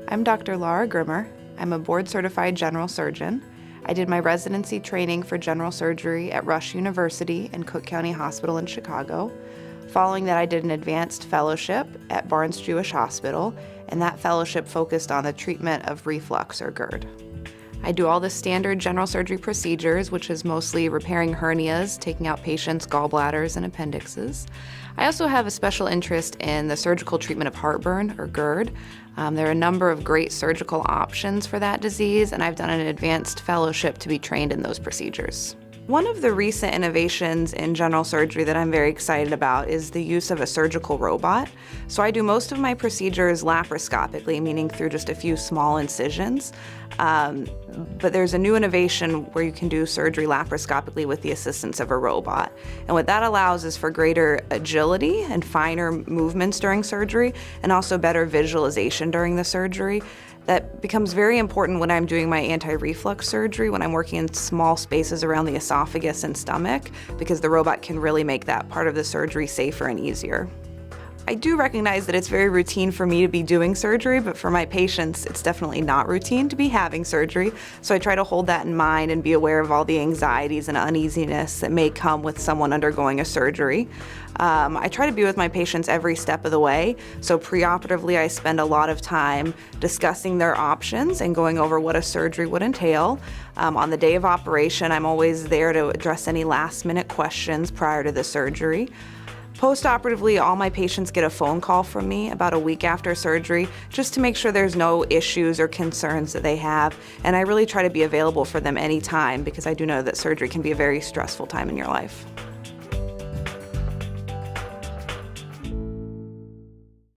I'm Dr. Laura Grimmer. I'm a board-certified general surgeon. I did my residency training for general surgery at Rush University and Cook County Hospital in Chicago. Following that, I did an advanced fellowship at Barnes-Jewish Hospital, and that fellowship focused on the treatment of reflux or GERD. I do all the standard general surgery procedures, which is mostly repairing hernias, taking out patients' gallbladders and appendixes. I also have a special interest in the surgical treatment of heartburn or GERD. There are a number of great surgical options for that disease, and I've done an advanced fellowship to be trained in those procedures. One of the recent innovations in general surgery that I'm very excited about is the use of a surgical robot. So I do most of my procedures laparoscopically, meaning through just a few small incisions. But there's a new innovation where you can do surgery laparoscopically with the assistance of a robot. And what that allows is for greater agility and finer movements during surgery, and also better visualization during the surgery. That becomes very important when I'm doing my anti-reflux surgery, when I'm working in small spaces around the esophagus and stomach, because the robot can really make that part of the surgery safer and easier. I do recognize that it's very routine for me to be doing surgery, but for my patients, it's definitely not routine to be having surgery. So I try to hold that in mind and be aware of all the anxieties and uneasiness that may come with someone undergoing a surgery. I try to be with my patients every step of the way. So preoperatively, I spend a lot of time discussing their options and going over what a surgery would entail. On the day of operation, I'm always there to address any last-minute questions prior to the surgery. Post-operatively, all my patients get a phone call from me about a week after surgery just to make sure there's no issues or concerns that they have, and I really try to be available for them anytime because I do know that surgery can be a very stressful time in your life.